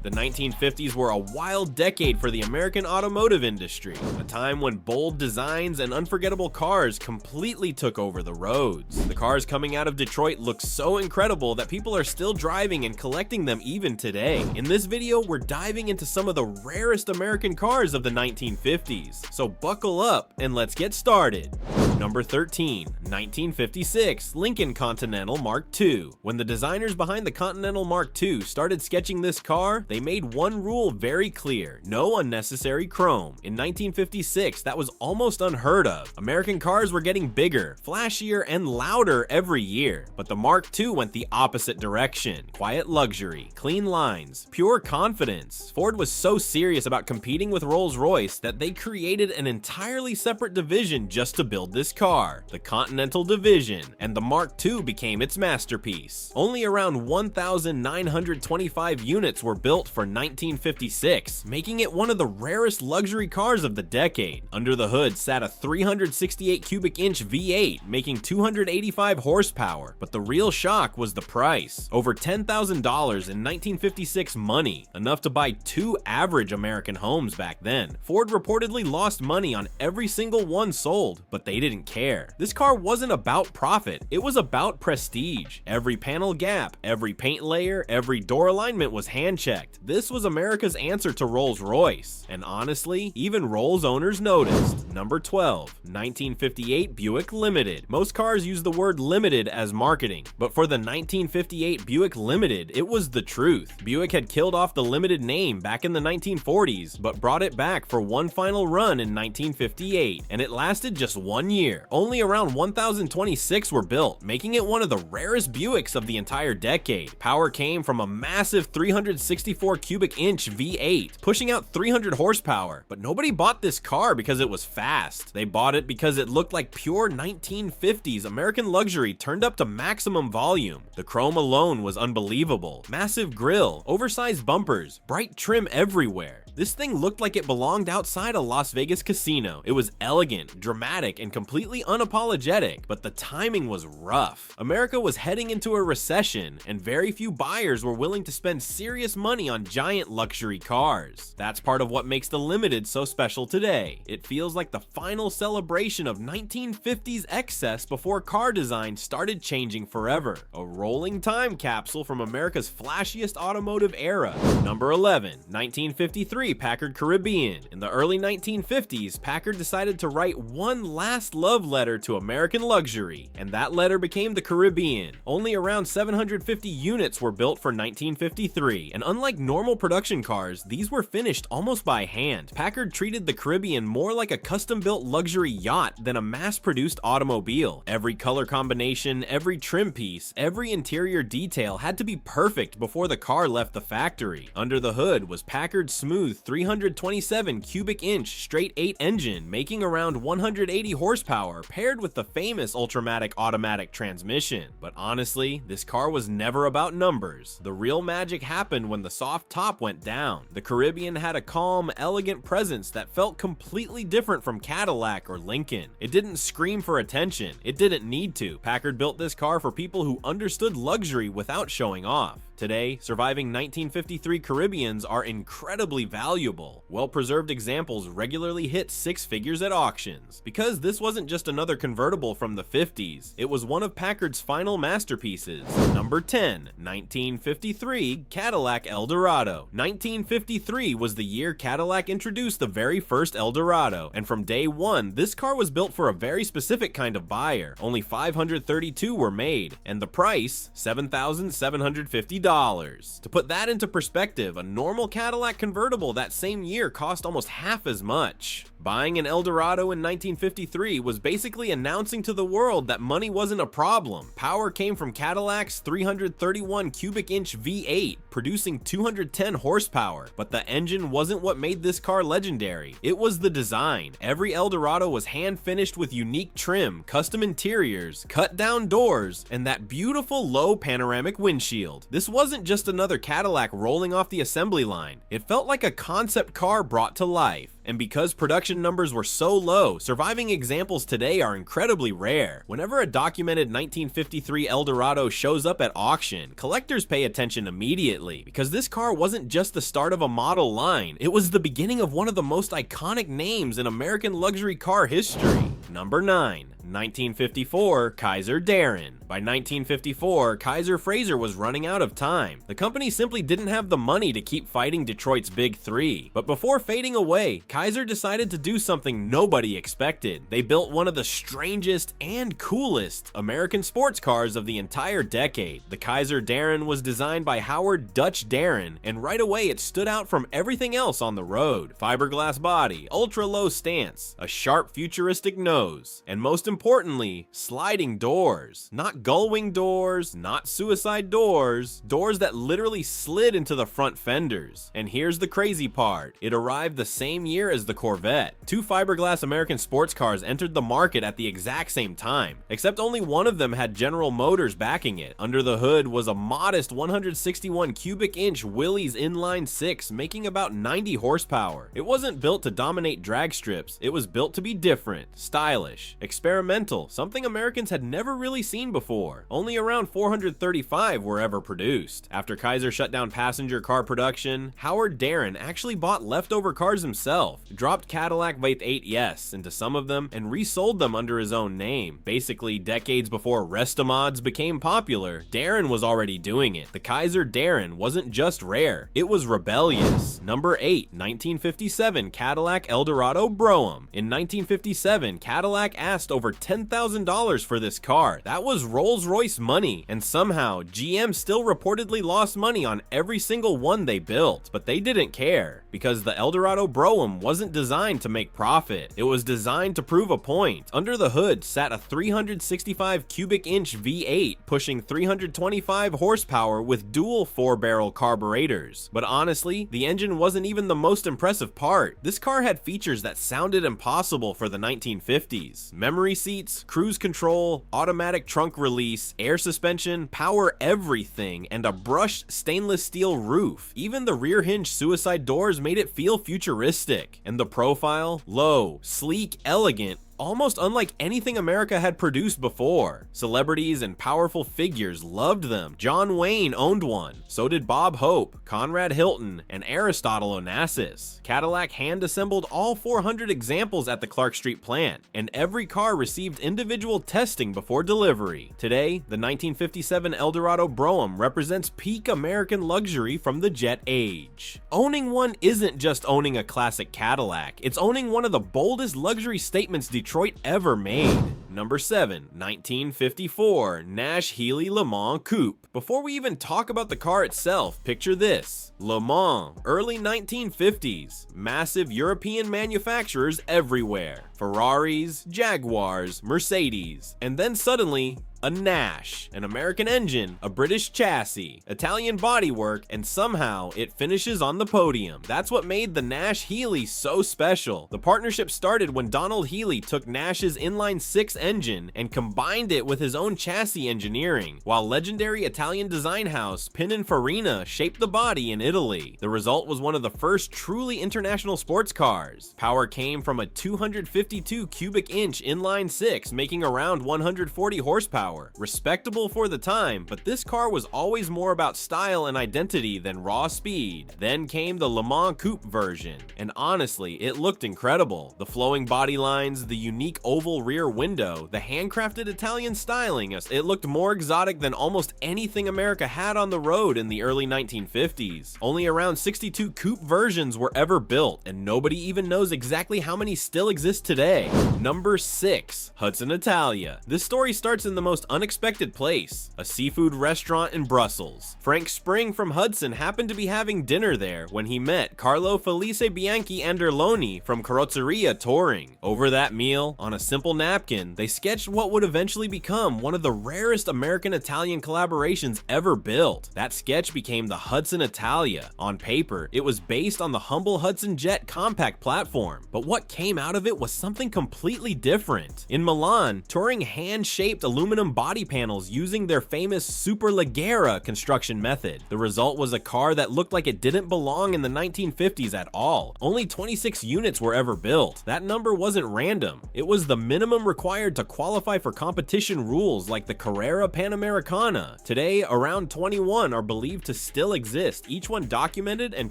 The 1950s were a wild decade for the American automotive industry, a time when bold designs and unforgettable cars completely took over the roads. The cars coming out of Detroit look so incredible that people are still driving and collecting them even today. In this video, we're diving into some of the rarest American cars of the 1950s, so buckle up and let's get started. Number 13, 1956 Lincoln Continental Mark II. When the designers behind the Continental Mark II started sketching this car, they made one rule very clear: no unnecessary chrome. In 1956, that was almost unheard of. American cars were getting bigger, flashier, and louder every year, but the Mark II went the opposite direction. Quiet luxury, clean lines, pure confidence. Ford was so serious about competing with Rolls-Royce that they created an entirely separate division just to build this car, the Continental Division, and the Mark II became its masterpiece. Only around 1,925 units were built for 1956, making it one of the rarest luxury cars of the decade. Under the hood sat a 368 cubic inch V8, making 285 horsepower, but the real shock was the price. Over $10,000 in 1956 money, enough to buy 2 average American homes back then. Ford reportedly lost money on every single one sold, but they didn't care. This car wasn't about profit, it was about prestige. Every panel gap, every paint layer, every door alignment was hand-checked. This was America's answer to Rolls-Royce, and honestly, even Rolls owners noticed. Number 12, 1958 Buick Limited. Most cars use the word limited as marketing, but for the 1958 Buick Limited, it was the truth. Buick had killed off the Limited name back in the 1940s, but brought it back for one final run in 1958, and it lasted just 1 year. Only around 1,026 were built, making it one of the rarest Buicks of the entire decade. Power came from a massive 364 cubic inch V8, pushing out 300 horsepower, but nobody bought this car because it was fast. They bought it because it looked like pure 1950s American luxury turned up to maximum volume. The chrome alone was unbelievable. Massive grille, oversized bumpers, bright trim everywhere. This thing looked like it belonged outside a Las Vegas casino. It was elegant, dramatic, and completely unapologetic, but the timing was rough. America was heading into a recession, and very few buyers were willing to spend serious money on giant luxury cars. That's part of what makes the Limited so special today. It feels like the final celebration of 1950s excess before car design started changing forever. A rolling time capsule from America's flashiest automotive era. Number 11, 1953 Packard Caribbean. In the early 1950s, Packard decided to write one last love letter to American luxury, and that letter became the Caribbean. Only around 750 units were built for 1953, and unlike normal production cars, these were finished almost by hand. Packard treated the Caribbean more like a custom-built luxury yacht than a mass-produced automobile. Every color combination, every trim piece, every interior detail had to be perfect before the car left the factory. Under the hood was Packard's smooth 327 cubic inch straight 8 engine, making around 180 horsepower, paired with the famous Ultramatic automatic transmission. But honestly, this car was never about numbers. The real magic happened when the soft top went down. The Caribbean had a calm, elegant presence that felt completely different from Cadillac or Lincoln. It didn't scream for attention. It didn't need to. Packard built this car for people who understood luxury without showing off. Today, surviving 1953 Caribbeans are incredibly valuable. Well-preserved examples regularly hit 6 figures at auctions. Because this wasn't just another convertible from the 50s, it was one of Packard's final masterpieces. Number 10, 1953 Cadillac Eldorado. 1953 was the year Cadillac introduced the very first Eldorado, and from day one, this car was built for a very specific kind of buyer. Only 532 were made, and the price, $7,750. To put that into perspective, a normal Cadillac convertible that same year cost almost half as much. Buying an Eldorado in 1953 was basically announcing to the world that money wasn't a problem. Power came from Cadillac's 331 cubic inch V8, producing 210 horsepower, but the engine wasn't what made this car legendary. It was the design. Every Eldorado was hand-finished with unique trim, custom interiors, cut-down doors, and that beautiful low panoramic windshield. This wasn't just another Cadillac rolling off the assembly line. It felt like a concept car brought to life. And because production production numbers were so low, surviving examples today are incredibly rare. Whenever a documented 1953 Eldorado shows up at auction, collectors pay attention immediately, because this car wasn't just the start of a model line, it was the beginning of one of the most iconic names in American luxury car history. Number 9. 1954 Kaiser Darren. By 1954, Kaiser Frazer was running out of time. The company simply didn't have the money to keep fighting Detroit's Big Three. But before fading away, Kaiser decided to do something nobody expected. They built one of the strangest and coolest American sports cars of the entire decade. The Kaiser Darren was designed by Howard "Dutch" Darren, and right away it stood out from everything else on the road. Fiberglass body, ultra-low stance, a sharp futuristic nose, and most importantly, sliding doors. Not gull-wing doors, not suicide doors, doors that literally slid into the front fenders. And here's the crazy part, it arrived the same year as the Corvette. Two fiberglass American sports cars entered the market at the exact same time, except only one of them had General Motors backing it. Under the hood was a modest 161 cubic inch Willys inline 6, making about 90 horsepower. It wasn't built to dominate drag strips, it was built to be different, stylish, experimental, something Americans had never really seen before. Only around 435 were ever produced. After Kaiser shut down passenger car production, Howard Darren actually bought leftover cars himself, dropped Cadillac V8 into some of them, and resold them under his own name. Basically, decades before Restomods became popular, Darren was already doing it. The Kaiser Darren wasn't just rare, it was rebellious. Number 8, 1957 Cadillac Eldorado Brougham. In 1957, Cadillac asked over $10,000 for this car. That was Rolls-Royce money, and somehow GM still reportedly lost money on every single one they built, but they didn't care, because the Eldorado Brougham wasn't designed to make profit. It was designed to prove a point. Under the hood sat a 365 cubic inch V8 pushing 325 horsepower with dual 4-barrel carburetors. But honestly, the engine wasn't even the most impressive part. This car had features that sounded impossible for the 1950s. Memory seats, cruise control, automatic trunk release, air suspension, power everything, and a brushed stainless steel roof. Even the rear hinge suicide doors made it feel futuristic. And the profile? Low, sleek, elegant, almost unlike anything America had produced before. Celebrities and powerful figures loved them. John Wayne owned one, so did Bob Hope, Conrad Hilton, and Aristotle Onassis. Cadillac hand-assembled all 400 examples at the Clark Street plant, and every car received individual testing before delivery. Today, the 1957 Eldorado Brougham represents peak American luxury from the jet age. Owning one isn't just owning a classic Cadillac, it's owning one of the boldest luxury statements Detroit ever made. Number 7, 1954 Nash Healey Le Mans Coupe. Before we even talk about the car itself, picture this. Le Mans, early 1950s, massive European manufacturers everywhere. Ferraris, Jaguars, Mercedes, and then suddenly, a Nash, an American engine, a British chassis, Italian bodywork, and somehow it finishes on the podium. That's what made the Nash Healey so special. The partnership started when Donald Healey took Nash's inline-6 engine and combined it with his own chassis engineering, while legendary Italian design house Pininfarina shaped the body in Italy. The result was one of the first truly international sports cars. Power came from a 252 cubic inch inline-6, making around 140 horsepower. Respectable for the time, but this car was always more about style and identity than raw speed. Then came the Le Mans Coupe version, and honestly, it looked incredible. The flowing body lines, the unique oval rear window, the handcrafted Italian styling, it looked more exotic than almost anything America had on the road in the early 1950s. Only around 62 coupe versions were ever built, and nobody even knows exactly how many still exist today. Number 6, Hudson Italia. This story starts in the most unexpected place, a seafood restaurant in Brussels. Frank Spring from Hudson happened to be having dinner there when he met Carlo Felice Bianchi Anderloni from Carrozzeria Touring. Over that meal, on a simple napkin, they sketched what would eventually become one of the rarest American-Italian collaborations ever built. That sketch became the Hudson Italia. On paper, it was based on the humble Hudson Jet compact platform, but what came out of it was something completely different. In Milan, Touring hand-shaped aluminum custom body panels using their famous Superleggera construction method. The result was a car that looked like it didn't belong in the 1950s at all. Only 26 units were ever built. That number wasn't random. It was the minimum required to qualify for competition rules like the Carrera Panamericana. Today, around 21 are believed to still exist, each one documented and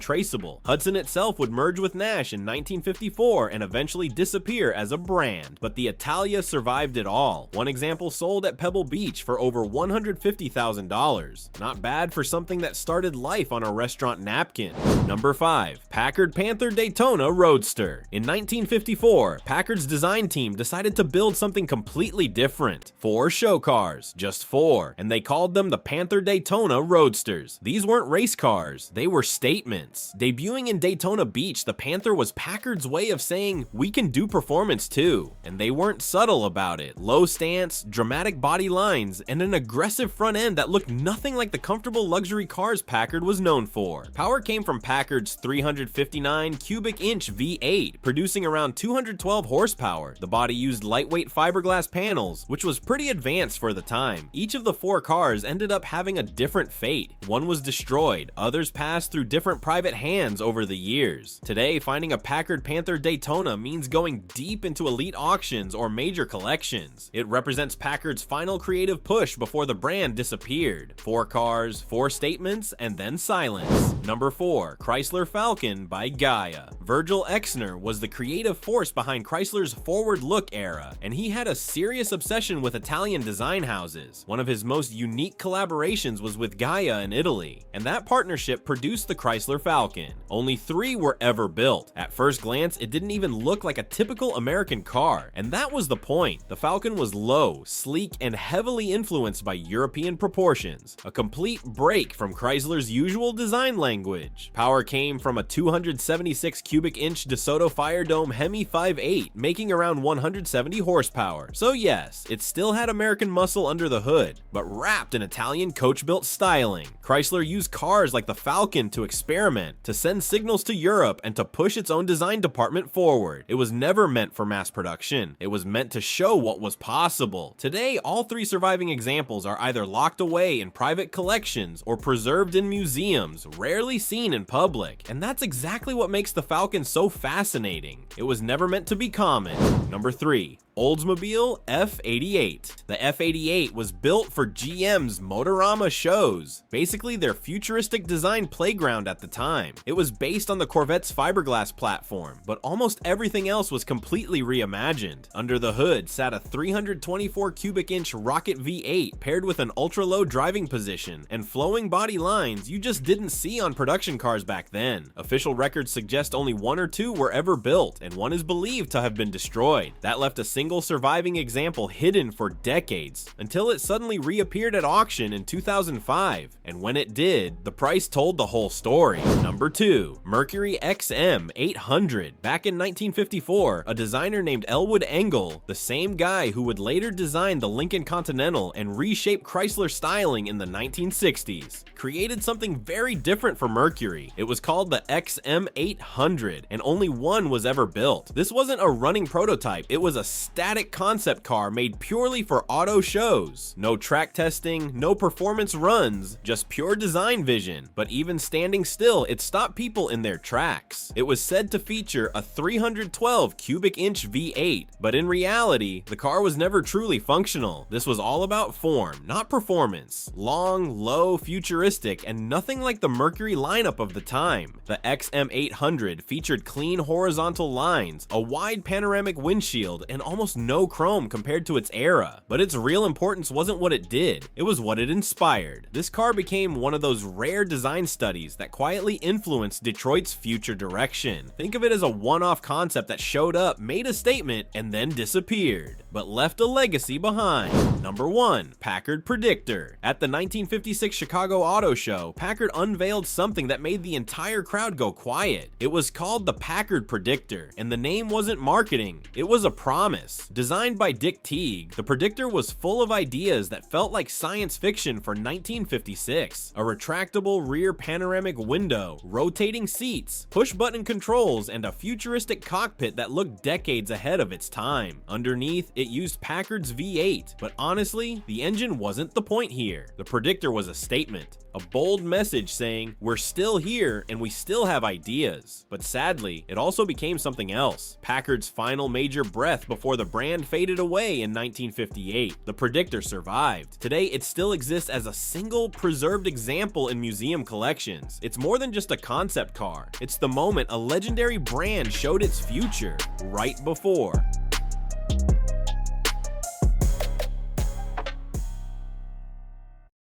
traceable. Hudson itself would merge with Nash in 1954 and eventually disappear as a brand, but the Italia survived it all. One example sold at Pebble Beach for over $150,000. Not bad for something that started life on a restaurant napkin. Number 5. Packard Panther Daytona Roadster. In 1954, Packard's design team decided to build something completely different. 4 show cars, just 4, and they called them the Panther Daytona Roadsters. These weren't race cars, they were statements. Debuting in Daytona Beach, the Panther was Packard's way of saying, we can do performance too. And they weren't subtle about it. Low stance, dramatic body lines, and an aggressive front end that looked nothing like the comfortable luxury cars Packard was known for. Power came from Packard's 359 cubic inch V8, producing around 212 horsepower. The body used lightweight fiberglass panels, which was pretty advanced for the time. Each of the 4 cars ended up having a different fate. One was destroyed, others passed through different private hands over the years. Today, finding a Packard Panther Daytona means going deep into elite auctions or major collections. It represents Packard's final creative push before the brand disappeared. 4 cars, 4 statements, and then silence. Number 4. Chrysler Falcon by Gaia. Virgil Exner was the creative force behind Chrysler's forward look era, and he had a serious obsession with Italian design houses. One of his most unique collaborations was with Gaia in Italy, and that partnership produced the Chrysler Falcon. Only 3 were ever built. At first glance, it didn't even look like a typical American car, and that was the point. The Falcon was low, sleek, and heavily influenced by European proportions, a complete break from Chrysler's usual design language. Power came from a 276 cubic inch DeSoto Firedome Hemi 5.8, making around 170 horsepower. So yes, it still had American muscle under the hood, but wrapped in Italian coach-built styling. Chrysler used cars like the Falcon to experiment, to send signals to Europe, and to push its own design department forward. It was never meant for mass production. It was meant to show what was possible. Today, all 3 surviving examples are either locked away in private collections or preserved in museums, rarely seen in public. And that's exactly what makes the Falcon so fascinating. It was never meant to be common. Number 3. Oldsmobile F88. The F88 was built for GM's Motorama shows, basically their futuristic design playground at the time. It was based on the Corvette's fiberglass platform, but almost everything else was completely reimagined. Under the hood sat a 324 cubic inch Rocket V8 paired with an ultra-low driving position and flowing body lines you just didn't see on production cars back then. Official records suggest only 1 or 2 were ever built, and 1 is believed to have been destroyed. That left a single surviving example hidden for decades, until it suddenly reappeared at auction in 2005, and when it did, the price told the whole story. Number 2. Mercury XM 800. Back in 1954, a designer named Elwood Engel, the same guy who would later design the Lincoln Continental and reshape Chrysler styling in the 1960s, created something very different for Mercury. It was called the XM 800, and only 1 was ever built. This wasn't a running prototype, it was a static concept car made purely for auto shows. No track testing, no performance runs, just pure design vision. But even standing still, it stopped people in their tracks. It was said to feature a 312 cubic inch V8, but in reality, the car was never truly functional. This was all about form, not performance. Long, low, futuristic, and nothing like the Mercury lineup of the time. The XM 800 featured clean horizontal lines, a wide panoramic windshield, and almost no chrome compared to its era. But its real importance wasn't what it did, it was what it inspired. This car became one of those rare design studies that quietly influenced Detroit's future direction. Think of it as a one-off concept that showed up, made a statement, and then disappeared, but left a legacy behind. Number 1. Packard Predictor. At the 1956 Chicago Auto Show, Packard unveiled something that made the entire crowd go quiet. It was called the Packard Predictor, and the name wasn't marketing, it was a promise. dangerous. Designed by Dick Teague, the Predictor was full of ideas that felt like science fiction for 1956. A retractable rear panoramic window, rotating seats, push-button controls, and a futuristic cockpit that looked decades ahead of its time. Underneath, it used Packard's V8, but honestly, the engine wasn't the point here. The Predictor was a statement, a bold message saying, we're still here and we still have ideas. But sadly, it also became something else. Packard's final major breath before the brand faded away in 1958. The Predictor survived. Today, it still exists as a single preserved example in museum collections. It's more than just a concept car. It's the moment a legendary brand showed its future right before